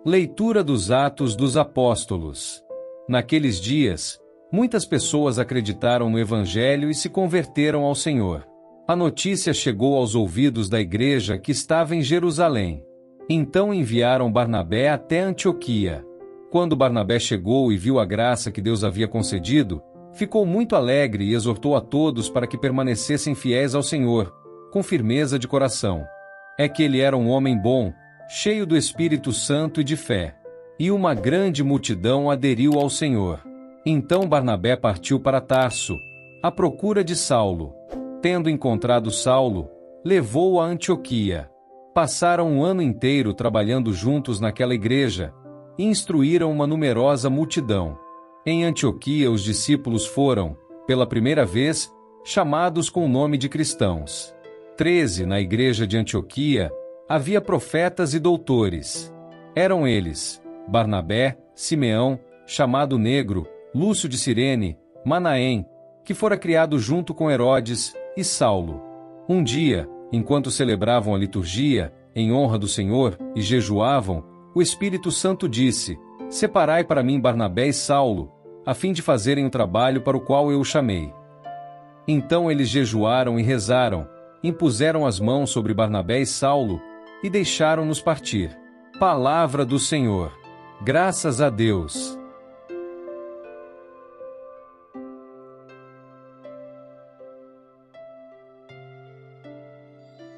Leitura dos Atos dos Apóstolos. Naqueles dias, muitas pessoas acreditaram no Evangelho e se converteram ao Senhor. A notícia chegou aos ouvidos da igreja que estava em Jerusalém. Então enviaram Barnabé até Antioquia. Quando Barnabé chegou e viu a graça que Deus havia concedido, ficou muito alegre e exortou a todos para que permanecessem fiéis ao Senhor, com firmeza de coração. É que ele era um homem bom, cheio do Espírito Santo e de fé. E uma grande multidão aderiu ao Senhor. Então Barnabé partiu para Tarso, à procura de Saulo. Tendo encontrado Saulo, levou-o a Antioquia. Passaram um ano inteiro trabalhando juntos naquela igreja, e instruíram uma numerosa multidão. Em Antioquia os discípulos foram, pela primeira vez, chamados com o nome de cristãos. 13 na igreja de Antioquia, havia profetas e doutores. Eram eles, Barnabé, Simeão, chamado Negro, Lúcio de Cirene, Manaém, que fora criado junto com Herodes, e Saulo. Um dia, enquanto celebravam a liturgia, em honra do Senhor, e jejuavam, o Espírito Santo disse: Separai para mim Barnabé e Saulo, a fim de fazerem o trabalho para o qual eu o chamei. Então eles jejuaram e rezaram, impuseram as mãos sobre Barnabé e Saulo, e deixaram-nos partir. Palavra do Senhor. Graças a Deus.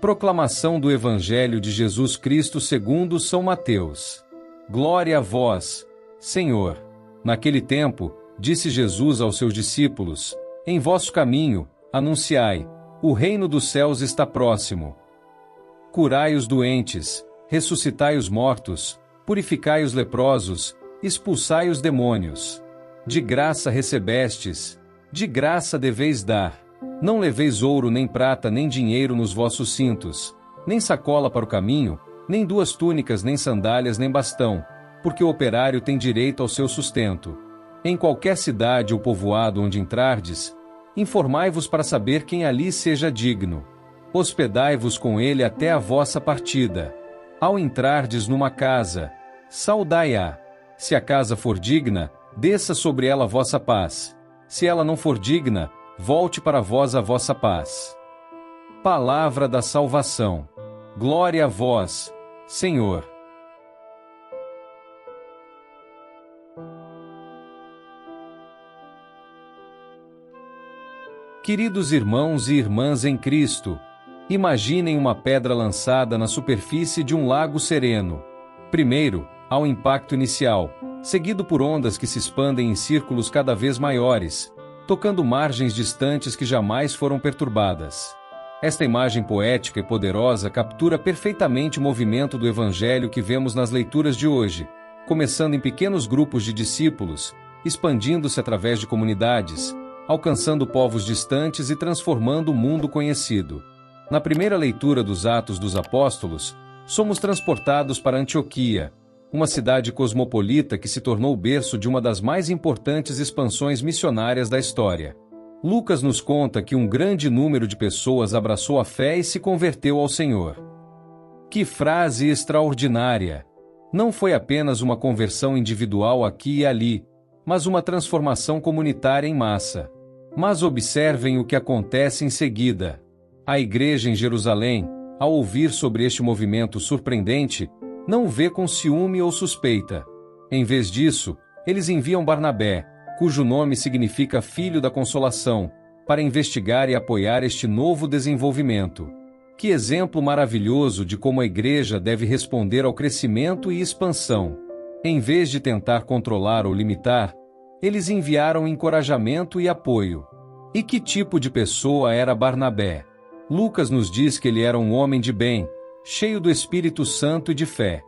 Proclamação do Evangelho de Jesus Cristo segundo São Mateus. Glória a vós, Senhor. Naquele tempo, disse Jesus aos seus discípulos: Em vosso caminho, anunciai, o reino dos céus está próximo. Curai os doentes, ressuscitai os mortos, purificai os leprosos, expulsai os demônios. De graça recebestes, de graça deveis dar. Não leveis ouro, nem prata, nem dinheiro nos vossos cintos, nem sacola para o caminho, nem 2 túnicas, nem sandálias, nem bastão, porque o operário tem direito ao seu sustento. Em qualquer cidade ou povoado onde entrardes, informai-vos para saber quem ali seja digno. Hospedai-vos com ele até a vossa partida. Ao entrardes numa casa, saudai-a. Se a casa for digna, desça sobre ela a vossa paz. Se ela não for digna, volte para vós a vossa paz. Palavra da salvação. Glória a vós, Senhor. Queridos irmãos e irmãs em Cristo, imaginem uma pedra lançada na superfície de um lago sereno. Primeiro, há um impacto inicial, seguido por ondas que se expandem em círculos cada vez maiores, tocando margens distantes que jamais foram perturbadas. Esta imagem poética e poderosa captura perfeitamente o movimento do Evangelho que vemos nas leituras de hoje, começando em pequenos grupos de discípulos, expandindo-se através de comunidades, alcançando povos distantes e transformando o mundo conhecido. Na primeira leitura dos Atos dos Apóstolos, somos transportados para Antioquia, uma cidade cosmopolita que se tornou o berço de uma das mais importantes expansões missionárias da história. Lucas nos conta que um grande número de pessoas abraçou a fé e se converteu ao Senhor. Que frase extraordinária! Não foi apenas uma conversão individual aqui e ali, mas uma transformação comunitária em massa. Mas observem o que acontece em seguida. A igreja em Jerusalém, ao ouvir sobre este movimento surpreendente, não o vê com ciúme ou suspeita. Em vez disso, eles enviam Barnabé, cujo nome significa Filho da Consolação, para investigar e apoiar este novo desenvolvimento. Que exemplo maravilhoso de como a igreja deve responder ao crescimento e expansão. Em vez de tentar controlar ou limitar, eles enviaram encorajamento e apoio. E que tipo de pessoa era Barnabé? Lucas nos diz que ele era um homem de bem, cheio do Espírito Santo e de fé.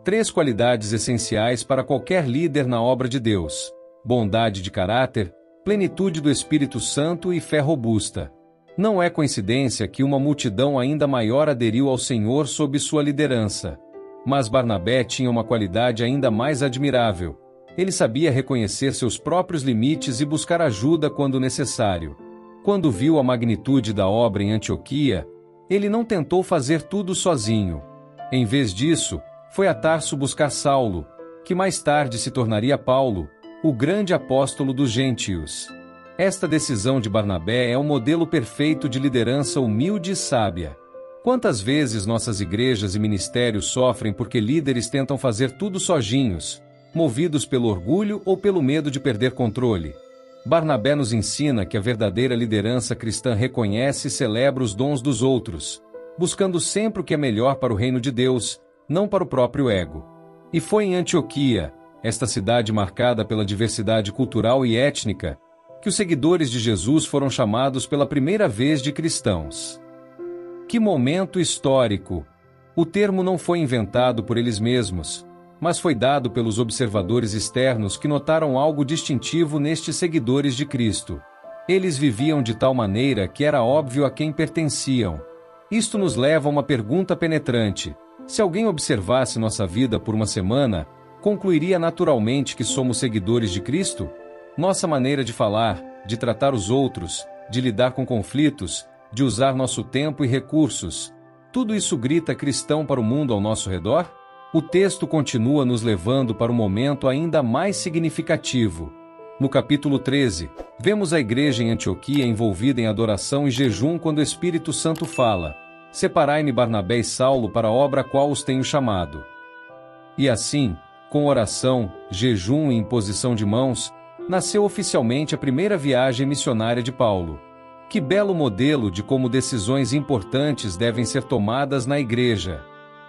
3 qualidades essenciais para qualquer líder na obra de Deus: bondade de caráter, plenitude do Espírito Santo e fé robusta. Não é coincidência que uma multidão ainda maior aderiu ao Senhor sob sua liderança. Mas Barnabé tinha uma qualidade ainda mais admirável. Ele sabia reconhecer seus próprios limites e buscar ajuda quando necessário. Quando viu a magnitude da obra em Antioquia, ele não tentou fazer tudo sozinho. Em vez disso, Foi a Tarso buscar Saulo, que mais tarde se tornaria Paulo, o grande apóstolo dos gentios. Esta decisão de Barnabé é um modelo perfeito de liderança humilde e sábia. Quantas vezes nossas igrejas e ministérios sofrem porque líderes tentam fazer tudo sozinhos, movidos pelo orgulho ou pelo medo de perder controle? Barnabé nos ensina que a verdadeira liderança cristã reconhece e celebra os dons dos outros, buscando sempre o que é melhor para o reino de Deus, não para o próprio ego. E foi em Antioquia, esta cidade marcada pela diversidade cultural e étnica, que os seguidores de Jesus foram chamados pela primeira vez de cristãos. Que momento histórico! O termo não foi inventado por eles mesmos, mas foi dado pelos observadores externos que notaram algo distintivo nestes seguidores de Cristo. Eles viviam de tal maneira que era óbvio a quem pertenciam. Isto nos leva a uma pergunta penetrante. Se alguém observasse nossa vida por uma semana, concluiria naturalmente que somos seguidores de Cristo? Nossa maneira de falar, de tratar os outros, de lidar com conflitos, de usar nosso tempo e recursos, tudo isso grita cristão para o mundo ao nosso redor? O texto continua nos levando para um momento ainda mais significativo. No capítulo 13, vemos a igreja em Antioquia envolvida em adoração e jejum quando o Espírito Santo fala: "Separai-me Barnabé e Saulo para a obra a qual os tenho chamado." E assim, com oração, jejum e imposição de mãos, nasceu oficialmente a primeira viagem missionária de Paulo. Que belo modelo de como decisões importantes devem ser tomadas na igreja.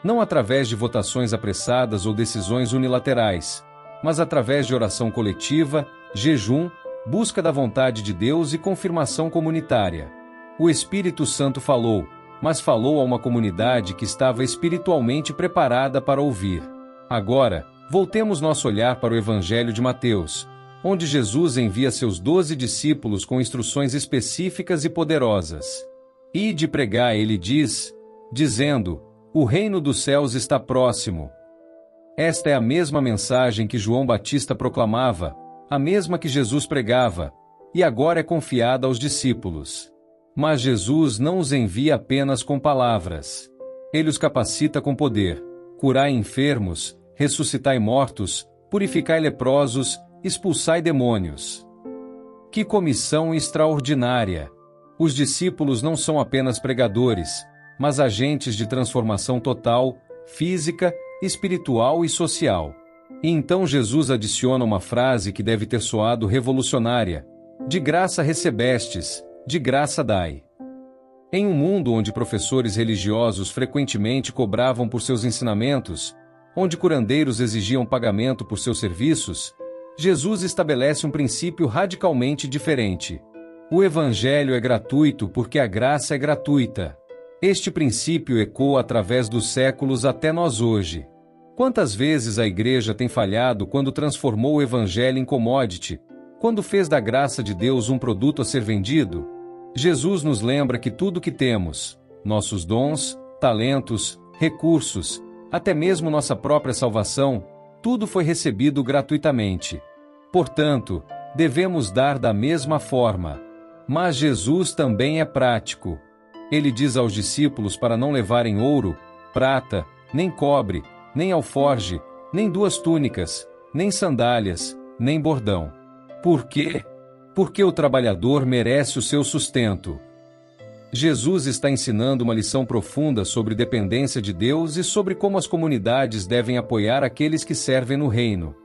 Não através de votações apressadas ou decisões unilaterais, mas através de oração coletiva, jejum, busca da vontade de Deus e confirmação comunitária. O Espírito Santo falou, mas falou a uma comunidade que estava espiritualmente preparada para ouvir. Agora, voltemos nosso olhar para o Evangelho de Mateus, onde Jesus envia seus 12 discípulos com instruções específicas e poderosas. "Ide pregar", ele diz, dizendo: "O reino dos céus está próximo." Esta é a mesma mensagem que João Batista proclamava, a mesma que Jesus pregava, e agora é confiada aos discípulos. Mas Jesus não os envia apenas com palavras. Ele os capacita com poder: curai enfermos, ressuscitai mortos, purificai leprosos, expulsai demônios. Que comissão extraordinária! Os discípulos não são apenas pregadores, mas agentes de transformação total, física, espiritual e social. E então Jesus adiciona uma frase que deve ter soado revolucionária: "De graça recebestes, de graça dai." Em um mundo onde professores religiosos frequentemente cobravam por seus ensinamentos, onde curandeiros exigiam pagamento por seus serviços, Jesus estabelece um princípio radicalmente diferente. O Evangelho é gratuito porque a graça é gratuita. Este princípio ecoa através dos séculos até nós hoje. Quantas vezes a Igreja tem falhado quando transformou o Evangelho em commodity, quando fez da graça de Deus um produto a ser vendido? Jesus nos lembra que tudo que temos, nossos dons, talentos, recursos, até mesmo nossa própria salvação, tudo foi recebido gratuitamente. Portanto, devemos dar da mesma forma. Mas Jesus também é prático. Ele diz aos discípulos para não levarem ouro, prata, nem cobre, nem alforge, nem 2 túnicas, nem sandálias, nem bordão. Por quê? Porque o trabalhador merece o seu sustento. Jesus está ensinando uma lição profunda sobre dependência de Deus e sobre como as comunidades devem apoiar aqueles que servem no reino.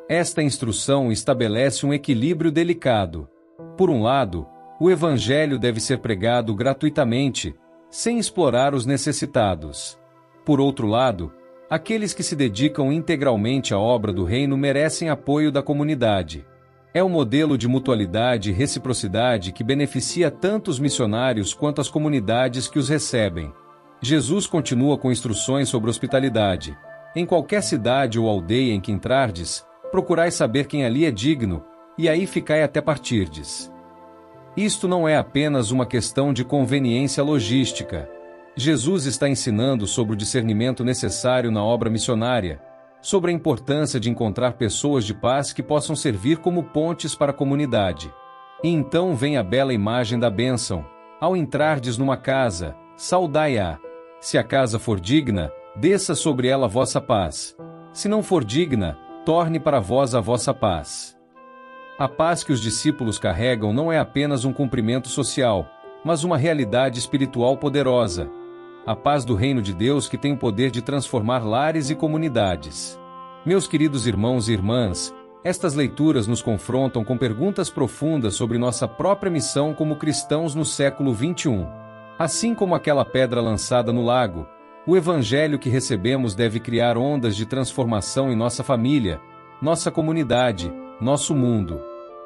Esta instrução estabelece um equilíbrio delicado. Por um lado, o Evangelho deve ser pregado gratuitamente, sem explorar os necessitados. Por outro lado, aqueles que se dedicam integralmente à obra do reino merecem apoio da comunidade. É um modelo de mutualidade e reciprocidade que beneficia tanto os missionários quanto as comunidades que os recebem. Jesus continua com instruções sobre hospitalidade. Em qualquer cidade ou aldeia em que entrardes, procurai saber quem ali é digno, e aí ficai até partirdes. Isto não é apenas uma questão de conveniência logística. Jesus está ensinando sobre o discernimento necessário na obra missionária, sobre a importância de encontrar pessoas de paz que possam servir como pontes para a comunidade. E então vem a bela imagem da bênção. Ao entrardes numa casa, saudai-a. Se a casa for digna, desça sobre ela a vossa paz. Se não for digna, torne para vós a vossa paz. A paz que os discípulos carregam não é apenas um cumprimento social, mas uma realidade espiritual poderosa. A paz do reino de Deus que tem o poder de transformar lares e comunidades. Meus queridos irmãos e irmãs, estas leituras nos confrontam com perguntas profundas sobre nossa própria missão como cristãos no século XXI. Assim como aquela pedra lançada no lago, o evangelho que recebemos deve criar ondas de transformação em nossa família, nossa comunidade, nosso mundo.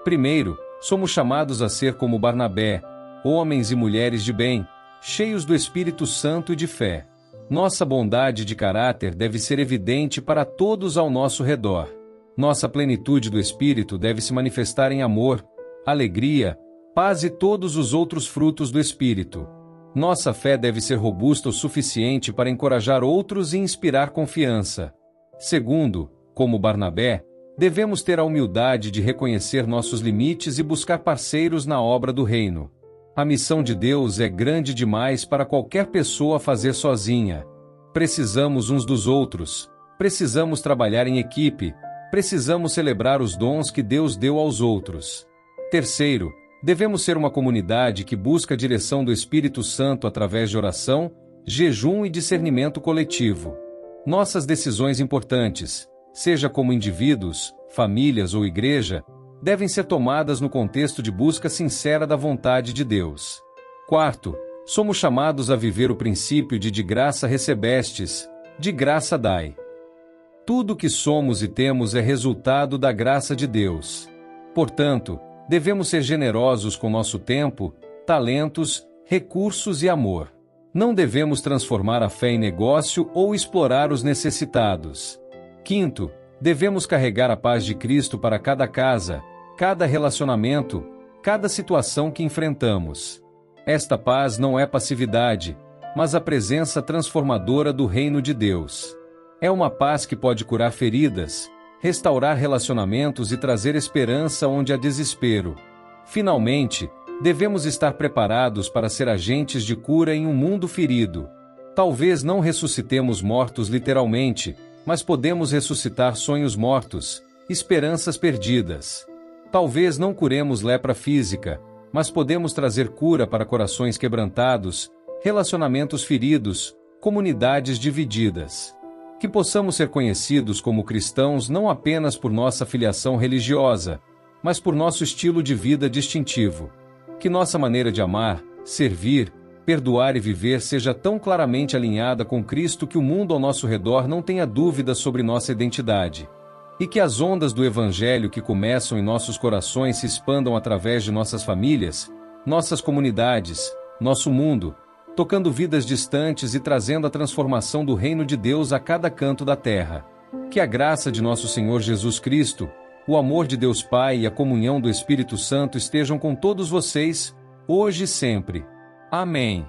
Primeiro, somos chamados a ser como Barnabé, homens e mulheres de bem, cheios do Espírito Santo e de fé. Nossa bondade de caráter deve ser evidente para todos ao nosso redor. Nossa plenitude do Espírito deve se manifestar em amor, alegria, paz e todos os outros frutos do Espírito. Nossa fé deve ser robusta o suficiente para encorajar outros e inspirar confiança. Segundo, como Barnabé, devemos ter a humildade de reconhecer nossos limites e buscar parceiros na obra do reino. A missão de Deus é grande demais para qualquer pessoa fazer sozinha. Precisamos uns dos outros, precisamos trabalhar em equipe, precisamos celebrar os dons que Deus deu aos outros. Terceiro, devemos ser uma comunidade que busca a direção do Espírito Santo através de oração, jejum e discernimento coletivo. Nossas decisões importantes, seja como indivíduos, famílias ou igreja, devem ser tomadas no contexto de busca sincera da vontade de Deus. Quarto, somos chamados a viver o princípio de graça recebestes, de graça dai. Tudo o que somos e temos é resultado da graça de Deus. Portanto, devemos ser generosos com nosso tempo, talentos, recursos e amor. Não devemos transformar a fé em negócio ou explorar os necessitados. Quinto, devemos carregar a paz de Cristo para cada casa, cada relacionamento, cada situação que enfrentamos. Esta paz não é passividade, mas a presença transformadora do reino de Deus. É uma paz que pode curar feridas, restaurar relacionamentos e trazer esperança onde há desespero. Finalmente, devemos estar preparados para ser agentes de cura em um mundo ferido. Talvez não ressuscitemos mortos literalmente, mas podemos ressuscitar sonhos mortos, esperanças perdidas. Talvez não curemos lepra física, mas podemos trazer cura para corações quebrantados, relacionamentos feridos, comunidades divididas. Que possamos ser conhecidos como cristãos não apenas por nossa filiação religiosa, mas por nosso estilo de vida distintivo. Que nossa maneira de amar, servir, perdoar e viver seja tão claramente alinhada com Cristo que o mundo ao nosso redor não tenha dúvidas sobre nossa identidade. E que as ondas do Evangelho que começam em nossos corações se expandam através de nossas famílias, nossas comunidades, nosso mundo, tocando vidas distantes e trazendo a transformação do reino de Deus a cada canto da terra. Que a graça de nosso Senhor Jesus Cristo, o amor de Deus Pai e a comunhão do Espírito Santo estejam com todos vocês, hoje e sempre. Amém.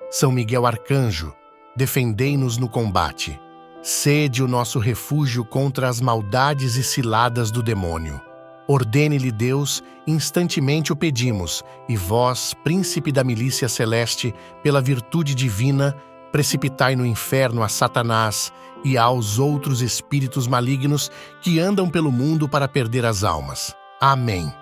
São Miguel Arcanjo, defendei-nos no combate. Sede o nosso refúgio contra as maldades e ciladas do demônio. Ordene-lhe Deus, instantemente o pedimos, e vós, príncipe da milícia celeste, pela virtude divina, precipitai no inferno a Satanás e aos outros espíritos malignos que andam pelo mundo para perder as almas. Amém.